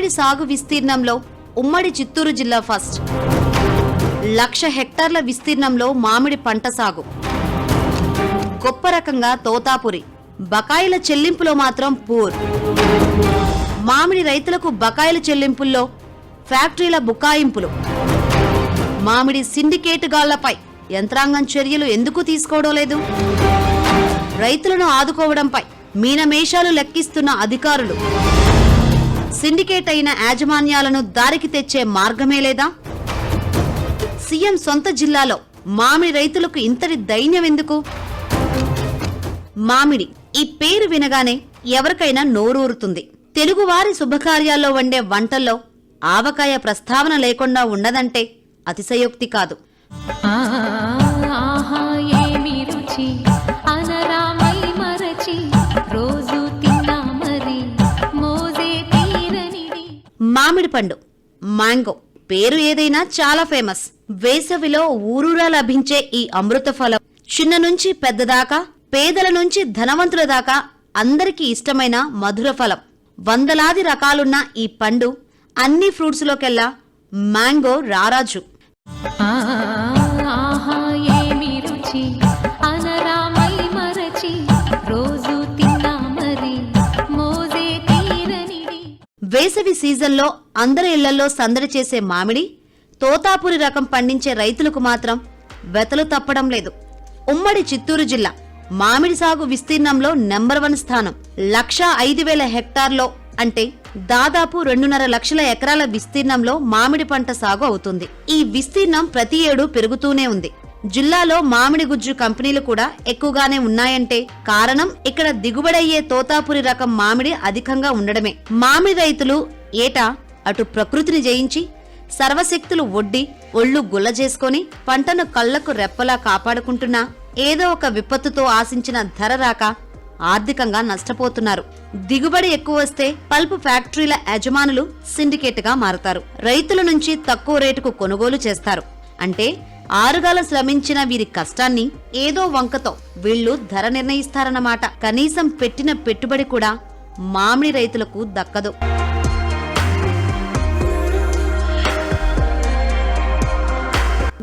మామిడి సాగు విస్తీర్ణంలో ఉమ్మడి చిత్తూరు జిల్లా ఫస్ట్. 1,00,000 హెక్టార్ల విస్తీర్ణంలో మామిడి పంట సాగు. గొప్ప రకంగా తోతాపురి. బకాయిల చెల్లింపులో మాత్రం పూర్. మామిడి రైతులకు బకాయిల చెల్లింపుల్లో ఫ్యాక్టరీల బుకాయింపులు. మామిడి సిండికేటుగాళ్లపై యంత్రాంగం చర్యలు ఎందుకు తీసుకోవడం లేదు? రైతులను ఆదుకోవడంపై మీనమేషాలు లెక్కిస్తున్న అధికారులు. సిండికేట్ అయిన యాజమాన్యాలను దారికి తెచ్చే మార్గమే లేదా? సీఎం సొంత జిల్లాలో మామిడి రైతులకు ఇంతటి దైన్యం ఎందుకు? మామిడి ఈ పేరు వినగానే ఎవరికైనా నోరూరుతుంది. తెలుగువారి శుభకార్యాల్లో వండే వంటల్లో ఆవకాయ ప్రస్తావన లేకుండా ఉండదంటే అతిశయోక్తి కాదు. మామిడి పండు, మ్యాంగో పేరు ఏదైనా చాలా ఫేమస్. వేసవిలో ఊరూరా లభించే ఈ అమృత ఫలం చిన్న నుంచి పెద్దదాకా, పేదల నుంచి ధనవంతుల దాకా అందరికీ ఇష్టమైన మధుర ఫలం. వందలాది రకాలున్న ఈ పండు అన్ని ఫ్రూట్స్ లోకెల్లా మ్యాంగో రారాజు. వేసవి సీజన్లో అందరి ఇళ్లలో సందడి చేసే మామిడి, తోతాపురి రకం పండించే రైతులకు మాత్రం వెతలు తప్పడం లేదు. ఉమ్మడి చిత్తూరు జిల్లా మామిడి సాగు విస్తీర్ణంలో నెంబర్ 1 స్థానం. 1,05,000 హెక్టార్లో అంటే దాదాపు 2.5 లక్షల ఎకరాల విస్తీర్ణంలో మామిడి పంట సాగు అవుతుంది. ఈ విస్తీర్ణం ప్రతి ఏడు పెరుగుతూనే ఉంది. జిల్లాలో మామిడి గుజ్జు కంపెనీలు కూడా ఎక్కువగానే ఉన్నాయంటే కారణం ఇక్కడ దిగుబడయ్యే తోతాపురి రకం మామిడి అధికంగా ఉండడమే. మామిడి రైతులు ఏటా అటు ప్రకృతిని జయించి సర్వశక్తులు ఒడ్డి ఒళ్ళు గుల్ల చేసుకుని పంటను కళ్లకు రెప్పలా కాపాడుకుంటున్నా ఏదో ఒక విపత్తుతో ఆశించిన ధర రాక ఆర్థికంగా నష్టపోతున్నారు. దిగుబడి ఎక్కువ వస్తే పల్ప్ ఫ్యాక్టరీల యజమానులు సిండికేట్గా మారతారు. రైతుల నుంచి తక్కువ రేటుకు కొనుగోలు చేస్తారు. అంటే ఆరుగాల శ్రమించిన వీరి కష్టాన్ని ఏదో వంకతో వీళ్లు ధర నిర్ణయిస్తారన్నమాట. కనీసం పెట్టిన పెట్టుబడి కూడా మామిడి రైతులకు దక్కదు.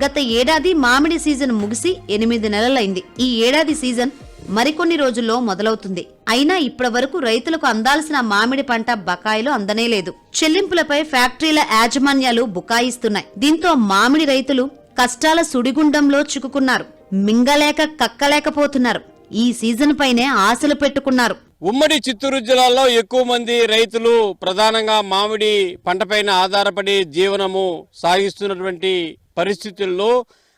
గత ఏడాది మామిడి సీజన్ ముగిసి 8 నెలలైంది. ఈ ఏడాది సీజన్ మరికొన్ని రోజుల్లో మొదలవుతుంది. అయినా ఇప్పటి వరకు రైతులకు అందాల్సిన మామిడి పంట బకాయిలు అందనే లేదు. చెల్లింపులపై ఫ్యాక్టరీల యాజమాన్యాలు బుకాయిస్తున్నాయి. దీంతో మామిడి రైతులు కష్టాల సుడిగుండంలో చిక్కుకున్నారు. మింగలేక కక్కలేకపోతున్నారు. ఈ సీజన్ పైనే ఆశలు పెట్టుకున్నారు. ఉమ్మడి చిత్తూరు జిల్లాలో ఎక్కువ మంది రైతులు ప్రధానంగా మామిడి పంటపైన ఆధారపడి జీవనము సాగిస్తున్నటువంటి పరిస్థితుల్లో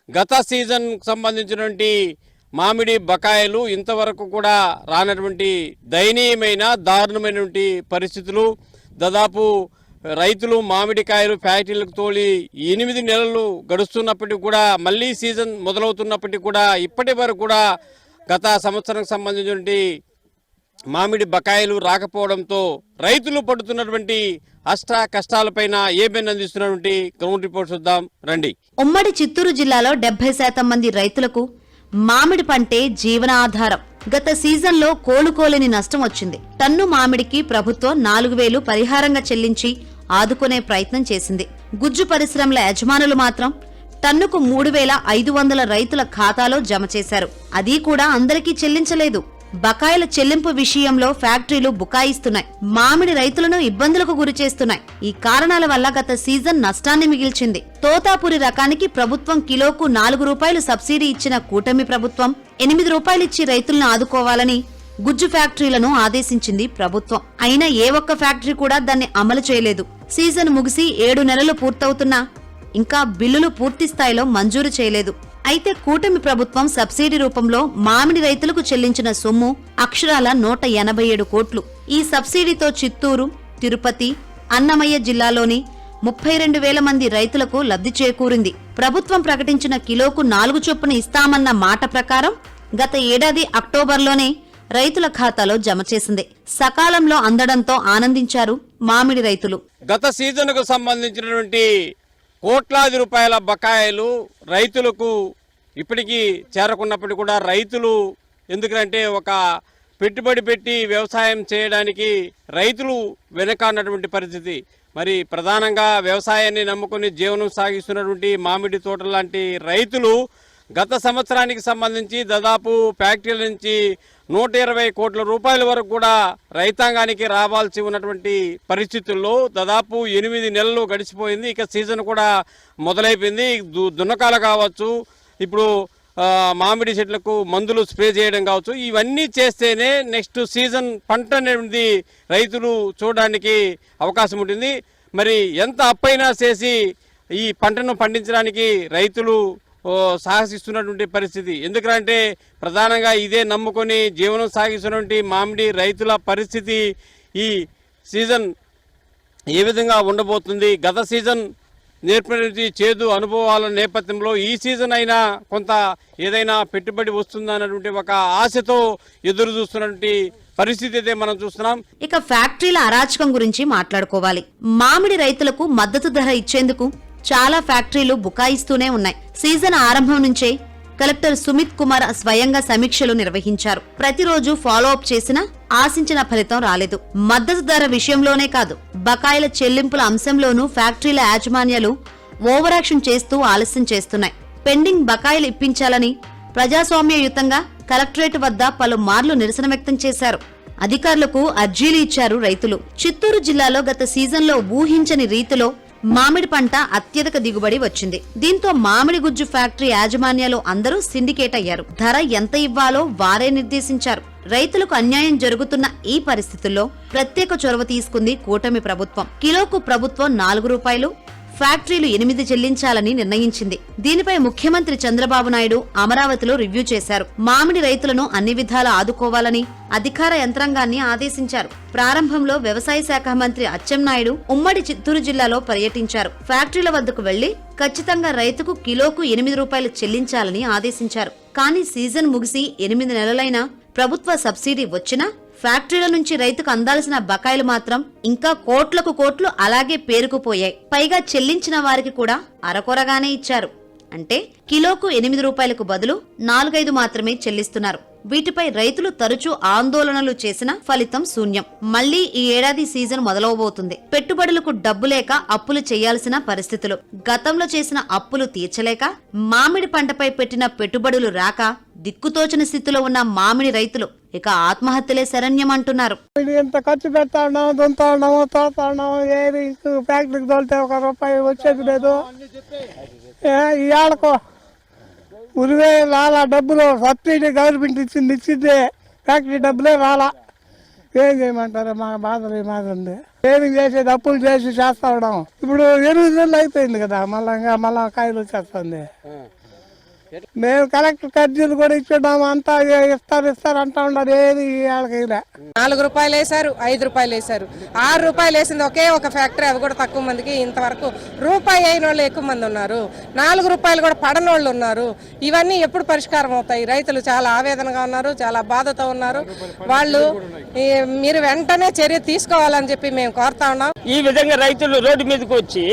గత సీజన్ సంబంధించినటువంటి మామిడి బకాయిలు ఇంతవరకు కూడా రానటువంటి దయనీయమైన దారుణమైనటువంటి పరిస్థితులు. దాదాపు రైతులు మామిడికాయలు ఫ్యాక్టరీలకు తోలి 8 నెలలు గడుస్తున్నప్పటికీ కూడా మళ్లీ సీజన్ మొదలవుతున్నప్పటికీ కూడా ఇప్పటి వరకు కూడా గత సంవత్సరానికి సంబంధించినటువంటి మామిడి బకాయిలు రాకపోవడంతో రైతులు పడుతున్నటువంటి కష్టాలపైన ఏమేమి అందిస్తున్నటువంటి గ్రౌండ్ రిపోర్ట్ చూద్దాం రండి. ఉమ్మడి చిత్తూరు జిల్లాలో 70% మంది రైతులకు మామిడి పంటే జీవనాధారం. గత సీజన్లో కోలుకోలేని నష్టం వచ్చింది. టన్ను మామిడికి ప్రభుత్వం 4,000 పరిహారంగా చెల్లించి ఆదుకునే ప్రయత్నం చేసింది. గుజ్జు పరిశ్రమల యజమానులు మాత్రం టన్నుకు 3,500 రైతుల ఖాతాలో జమ చేశారు. అది కూడా అందరికీ చెల్లించలేదు. బకాయిల చెల్లింపు విషయంలో ఫ్యాక్టరీలు బుకాయిస్తున్నాయి. మామిడి రైతులను ఇబ్బందులకు గురి చేస్తున్నాయి. ఈ కారణాల వల్ల గత సీజన్ నష్టాన్ని మిగిల్చింది. తోతాపురి రకానికి ప్రభుత్వం కిలోకు 4 రూపాయలు సబ్సిడీ ఇచ్చిన కూటమి ప్రభుత్వం 8 రూపాయలిచ్చి రైతులను ఆదుకోవాలని గుజ్జు ఫ్యాక్టరీలను ఆదేశించింది ప్రభుత్వం. అయినా ఏ ఒక్క ఫ్యాక్టరీ కూడా దాన్ని అమలు చేయలేదు. సీజన్ ముగిసి 7 నెలలు పూర్తవుతున్నా ఇంకా బిల్లులు పూర్తి స్థాయిలో మంజూరు చేయలేదు. అయితే కూటమి ప్రభుత్వం సబ్సిడీ రూపంలో మామిడి రైతులకు చెల్లించిన సొమ్ము అక్షరాల 187 కోట్లు. ఈ సబ్సిడీతో చిత్తూరు, తిరుపతి, అన్నమయ్య జిల్లాలోని 32,000 మంది రైతులకు లబ్ధి చేకూరింది. ప్రభుత్వం ప్రకటించిన కిలోకు 4 చొప్పున ఇస్తామన్న మాట ప్రకారం గత ఏడాది అక్టోబర్లోనే రైతుల ఖాతాలో జమ చేసింది. సకాలంలో అందడంతో ఆనందించారు మామిడి రైతులు. గత సీజన్ కు సంబంధించినటువంటి కోట్లాది రూపాయల బకాయిలు రైతులకు ఇప్పటికీ చేరకున్నప్పటికీ కూడా రైతులు ఎందుకంటే ఒక పెట్టుబడి పెట్టి వ్యవసాయం చేయడానికి రైతులు వెనకాడినటువంటి పరిస్థితి. మరి ప్రధానంగా వ్యవసాయాన్ని నమ్ముకుని జీవనం సాగిస్తున్నటువంటి మామిడి తోటల లాంటి రైతులు గత సంవత్సరానికి సంబంధించి దాదాపు ఫ్యాక్టరీల నుంచి 120 కోట్ల రూపాయల వరకు కూడా రైతాంగానికి రావాల్సి ఉన్నటువంటి పరిస్థితుల్లో దాదాపు 8 నెలలు గడిచిపోయింది. ఇక సీజన్ కూడా మొదలైపోయింది. దున్నకాలు కావచ్చు, ఇప్పుడు మామిడి చెట్లకు మందులు స్ప్రే చేయడం కావచ్చు, ఇవన్నీ చేస్తేనే నెక్స్ట్ సీజన్ పంట అనేది రైతులు చూడడానికి అవకాశం ఉంటుంది. మరి ఎంత అప్పైనా చేసి ఈ పంటను పండించడానికి రైతులు సాహసిస్తున్నటువంటి పరిస్థితి. ఎందుకంటే ప్రధానంగా ఇదే నమ్ముకొని జీవనం సాగిస్తున్నటువంటి మామిడి రైతుల పరిస్థితి ఈ సీజన్ ఏ విధంగా ఉండబోతుంది, గత సీజన్ నేర్పినటువంటి చేదు అనుభవాల నేపథ్యంలో ఈ సీజన్ అయినా కొంత ఏదైనా పెట్టుబడి వస్తుందన్నటువంటి ఒక ఆశతో ఎదురు చూస్తున్నటువంటి పరిస్థితి అయితే మనం చూస్తున్నాం. ఇక ఫ్యాక్టరీల అరాచకం గురించి మాట్లాడుకోవాలి. మామిడి రైతులకు మద్దతు ధర ఇచ్చేందుకు చాలా ఫ్యాక్టరీలు బుకాయిస్తూనే ఉన్నాయి. సీజన్ ఆరంభం నుంచే కలెక్టర్ సుమిత్ కుమార్ స్వయంగా సమీక్షలు నిర్వహించారు. ప్రతిరోజు ఫాలో అప్ చేసినా ఆశించిన ఫలితం రాలేదు. మద్దతు ధర విషయంలోనే కాదు, బకాయిల చెల్లింపుల అంశంలోనూ ఫ్యాక్టరీల యాజమాన్యాలు ఓవరాక్షన్ చేస్తూ ఆలస్యం చేస్తున్నాయి. పెండింగ్ బకాయిలు ఇప్పించాలని ప్రజాస్వామ్యయుతంగా కలెక్టరేట్ వద్ద పలుమార్లు నిరసన వ్యక్తం చేశారు. అధికారులకు అర్జీలు ఇచ్చారు రైతులు. చిత్తూరు జిల్లాలో గత సీజన్లో ఊహించని రీతిలో మామిడి పంట అత్యధిక దిగుబడి వచ్చింది. దీంతో మామిడి గుజ్జు ఫ్యాక్టరీ యాజమాన్యాలు అందరూ సిండికేట్ అయ్యారు. ధర ఎంత ఇవ్వాలో వారే నిర్దేశించారు. రైతులకు అన్యాయం జరుగుతున్న ఈ పరిస్థితుల్లో ప్రత్యేక చొరవ తీసుకుంది కూటమి ప్రభుత్వం. కిలోకు ప్రభుత్వం 4 రూపాయలు, ఫ్యాక్టరీలు 8 చెల్లించాలని నిర్ణయించింది. దీనిపై ముఖ్యమంత్రి చంద్రబాబు నాయుడు అమరావతిలో రివ్యూ చేశారు. మామిడి రైతులను అన్ని విధాలా ఆదుకోవాలని అధికార యంత్రాంగాన్ని ఆదేశించారు. ప్రారంభంలో వ్యవసాయ శాఖ మంత్రి అచ్చెన్నాయుడు ఉమ్మడి చిత్తూరు జిల్లాలో పర్యటించారు. ఫ్యాక్టరీల వద్దకు వెళ్లి ఖచ్చితంగా రైతుకు కిలోకు 8 రూపాయలు చెల్లించాలని ఆదేశించారు. కానీ సీజన్ ముగిసి 8 నెలలైనా ప్రభుత్వ సబ్సిడీ వచ్చినా ఫ్యాక్టరీల నుంచి రైతుకు అందాల్సిన బకాయిలు మాత్రం ఇంకా కోట్లకు కోట్లు అలాగే పేరుకుపోయాయి. పైగా చెల్లించిన వారికి కూడా అరకొరగానే ఇచ్చారు. అంటే కిలోకు 8 రూపాయలకు బదులు 4-5 మాత్రమే చెల్లిస్తున్నారు. వీటిపై రైతులు తరచూ ఆందోళనలు చేసినా ఫలితం శూన్యం. మళ్లీ ఈ ఏడాది సీజన్ మొదలవబోతుంది. పెట్టుబడులకు డబ్బు లేక అప్పులు చేయాల్సిన పరిస్థితులు. గతంలో చేసిన అప్పులు తీర్చలేక, మామిడి పంటపై పెట్టిన పెట్టుబడులు రాక దిక్కుతోచని స్థితిలో ఉన్న మామిడి రైతులు ఇక ఆత్మహత్యలే శరణ్యమంటున్నారు. ఎంత ఖర్చు పెడతా ఉన్నాము, దుంతా ఉన్నాము, తోలుతా ఉన్నాము, ఏది ఫ్యాక్టరీకి తోలితే 1 రూపాయి వచ్చేది లేదు. ఇవాళకు ఉరివే రాలా డబ్బులు, సబ్సిడీ గవర్నమెంట్ ఇచ్చింది, ఫ్యాక్టరీ డబ్బులే రాలా. ఏం చేయమంటారు? మా బాధలు ఈ మాది ఉంది. ఏమి చేసేది అప్పులు చేసి చేస్తా ఉన్నాం. ఇప్పుడు 8 నెలలు అయిపోయింది కదా, మళ్ళా కాయలు వచ్చేస్తుంది. మేము కలెక్టర్ అర్జీలు కూడా ఇచ్చున్నాము. అంతా ఇస్తారు అంటా ఉన్నారు. ఏది వాళ్ళకి 4 రూపాయలు వేశారు, 5 రూపాయలు వేశారు, 6 రూపాయలు వేసింది ఒకే ఒక ఫ్యాక్టరీ. అది కూడా తక్కువ మందికి. ఇంతవరకు రూపాయి అయిన వాళ్ళు ఎక్కువ మంది ఉన్నారు. 4 రూపాయలు కూడా పడని వాళ్ళు ఉన్నారు. ఇవన్నీ ఎప్పుడు పరిష్కారం అవుతాయి? రైతులు చాలా ఆవేదనగా ఉన్నారు, చాలా బాధతో ఉన్నారు. వాళ్ళు మీరు వెంటనే చర్య తీసుకోవాలని చెప్పి మేము కోరుతా ఉన్నాం. ఈ విధంగా రైతులు రోడ్డు మీదకి వచ్చి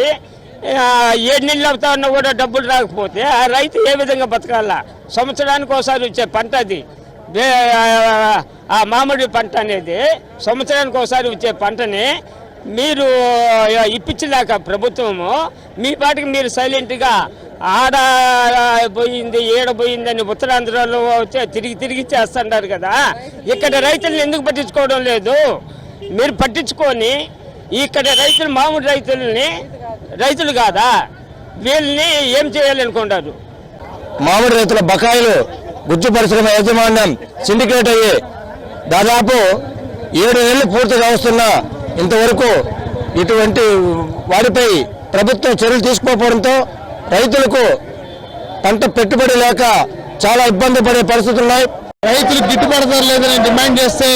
7 నెలలు అవుతా ఉన్నా కూడా డబ్బులు రాకపోతే ఆ రైతు ఏ విధంగా బతకాలా? సంవత్సరానికి ఒకసారి వచ్చే పంట అది. ఆ మామిడి పంట అనేది సంవత్సరానికి ఒకసారి వచ్చే పంటని మీరు ఇప్పించలేక ప్రభుత్వము మీ పాటికి మీరు సైలెంట్గా ఆడ పోయింది ఏడ పోయిందని ఉత్తరాంధ్రలో తిరిగి చేస్తుంటారు కదా. ఇక్కడ రైతులను ఎందుకు పట్టించుకోవడం లేదు? మీరు పట్టించుకొని ఇక్కడ రైతులు మామూలు రైతులు కాదా, వీళ్ళని ఏం చేయాలనుకుంటారు? మామిడి రైతుల బకాయిలు గుజ్జు పరిశ్రమ యాజమాన్యం సిండికేట్ అయ్యి దాదాపు 7 నెలలు పూర్తిగా వస్తున్నా ఇంతవరకు ఇటువంటి వారిపై ప్రభుత్వం చర్యలు తీసుకోకపోవడంతో రైతులకు పంట పెట్టుబడి లేక చాలా ఇబ్బంది పడే పరిస్థితులు ఉన్నాయి. రైతులు గిట్టుబాటు ధర లేదని డిమాండ్ చేస్తే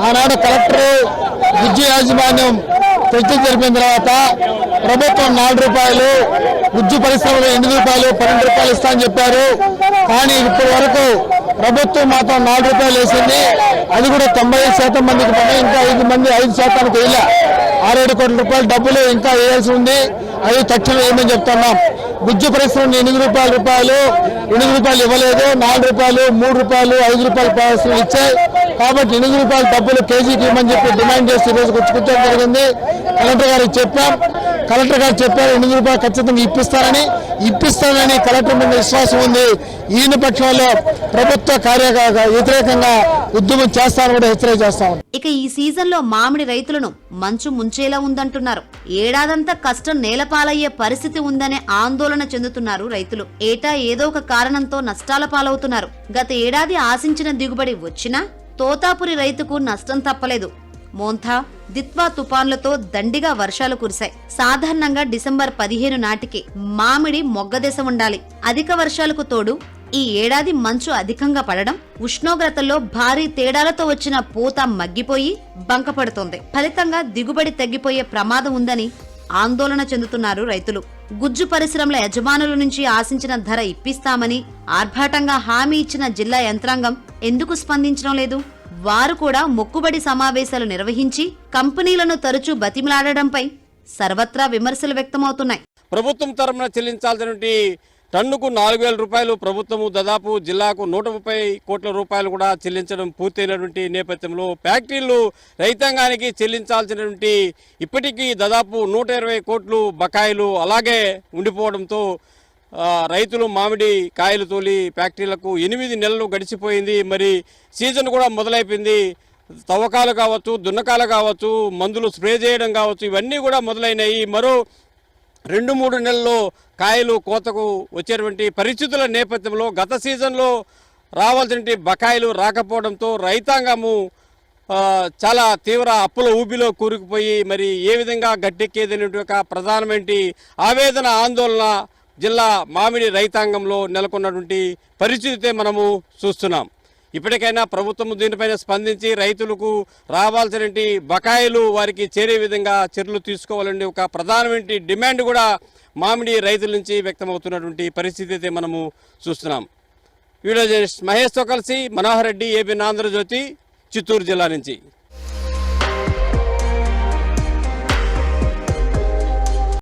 ఆనాడు కలెక్టర్ గుజ్జు యాజమాన్యం చర్చ జరిపిన తర్వాత ప్రభుత్వం 4 రూపాయలు, గుజ్జు పరిశ్రమలు 8 రూపాయలు, 12 రూపాయలు ఇస్తా అని చెప్పారు. కానీ ఇప్పటి వరకు ప్రభుత్వం మాత్రం 4 రూపాయలు వేసింది. అది కూడా 95% మందికి పని, ఇంకా 5% వేయలే. 6-7 కోట్ల రూపాయల డబ్బులు ఇంకా వేయాల్సి ఉంది. అది తక్షణం ఏమని చెప్తున్నాం. గుజ్జు పరిశ్రమ 8 రూపాయలు ఇవ్వలేదు, 4 రూపాయలు, 3 రూపాయలు, 5 రూపాయల పరిశ్రమలు ఇచ్చాయి. కాబట్టి 8 రూపాయల డబ్బులు కేజీకి ఇవ్వమని చెప్పి డిమాండ్ చేసి ఈరోజు కూర్చోడం జరిగింది. కలెక్టర్ గారికి చెప్పాం. కలెక్టర్ గారు చెప్పారు 8 రూపాయలు ఖచ్చితంగా ఇప్పిస్తారని కలెక్టర్ మీద విశ్వాసం ఉంది. ఈయన పక్షంలో ప్రభుత్వ వ్యతిరేకంగా ఉద్యమం చేస్తారని కూడా హెచ్చరిక చేస్తాం. ఇక ఈ సీజన్ లో మామిడి రైతులను మంచు ముంచేలా ఉందంటున్నారు. ఏడాదంతా కష్టం నేలపాలయ్యే పరిస్థితి ఉందనే ఆందోళన చెందుతున్నారు రైతులు. ఏటా ఏదో ఒక కారణంతో నష్టాల పాలవుతున్నారు. గత ఏడాది ఆశించిన దిగుబడి వచ్చినా తోతాపురి రైతుకు నష్టం తప్పలేదు. మోంథా, దిత్వా తుపాన్లతో దండిగా వర్షాలు కురిశాయి. సాధారణంగా డిసెంబర్ 15 నాటికి మామిడి మొగ్గదశ ఉండాలి. అధిక వర్షాలకు తోడు ఈ ఏడాది మంచు అధికంగా పడడం, ఉష్ణోగ్రతల్లో భారీ తేడాలతో వచ్చిన పూత మగ్గిపోయి బంకపడుతోంది. ఫలితంగా దిగుబడి తగ్గిపోయే ప్రమాదం ఉందని ఆందోళన చెందుతున్నారు రైతులు. గుజ్జు పరిశ్రమల యజమానుల నుంచి ఆశించిన ధర ఇప్పిస్తామని ఆర్భాటంగా హామీ ఇచ్చిన జిల్లా యంత్రాంగం ఎందుకు స్పందించడం లేదు? వారు కూడా మొక్కుబడి సమావేశాలు నిర్వహించి కంపెనీలను తరచూ బతిమలాడడంపై సర్వత్రా విమర్శలు వ్యక్తమవుతున్నాయి. ప్రభుత్వం తరఫున చెల్లించాల్సినటువంటి టన్నుకు 4,000 రూపాయలు ప్రభుత్వము దాదాపు జిల్లాకు 130 కోట్ల రూపాయలు కూడా చెల్లించడం పూర్తయినటువంటి నేపథ్యంలో ఫ్యాక్టరీలు రైతాంగానికి చెల్లించాల్సినటువంటి ఇప్పటికీ దాదాపు 120 కోట్లు బకాయిలు అలాగే ఉండిపోవడంతో రైతులు మామిడి కాయలు తోలి ఫ్యాక్టరీలకు 8 నెలలు గడిచిపోయింది. మరి సీజన్ కూడా మొదలైపోయింది. తవ్వకాలు కావచ్చు, దున్నకాలు కావచ్చు, మందులు స్ప్రే చేయడం కావచ్చు, ఇవన్నీ కూడా మొదలైనాయి. మరో 2-3 నెలల్లో కాయలు కోతకు వచ్చేటువంటి పరిస్థితుల నేపథ్యంలో గత సీజన్లో రావాల్సిన బకాయిలు రాకపోవడంతో రైతాంగము చాలా తీవ్ర అప్పుల ఊబిలో కూరుకుపోయి మరి ఏ విధంగా గట్టెక్కేదనేటువంటి ఒక ప్రధానమైన ఆవేదన ఆందోళన జిల్లా మామిడి రైతాంగంలో నెలకొన్నటువంటి పరిస్థితితే మనము చూస్తున్నాం. ఇప్పటికైనా ప్రభుత్వం దీనిపైన స్పందించి రైతులకు రావాల్సిన బకాయిలు వారికి చేరే విధంగా చర్యలు తీసుకోవాలని ఒక ప్రధానమైన డిమాండ్ కూడా మామిడి రైతుల నుంచి వ్యక్తమవుతున్నటువంటి పరిస్థితి అయితే మనము చూస్తున్నాం. వీడియో జర్నలిస్ట్ మహేష్తో కలిసి మనోహర్ రెడ్డి, ఏబిఎన్ ఆంధ్రజ్యోతి, చిత్తూరు జిల్లా నుంచి.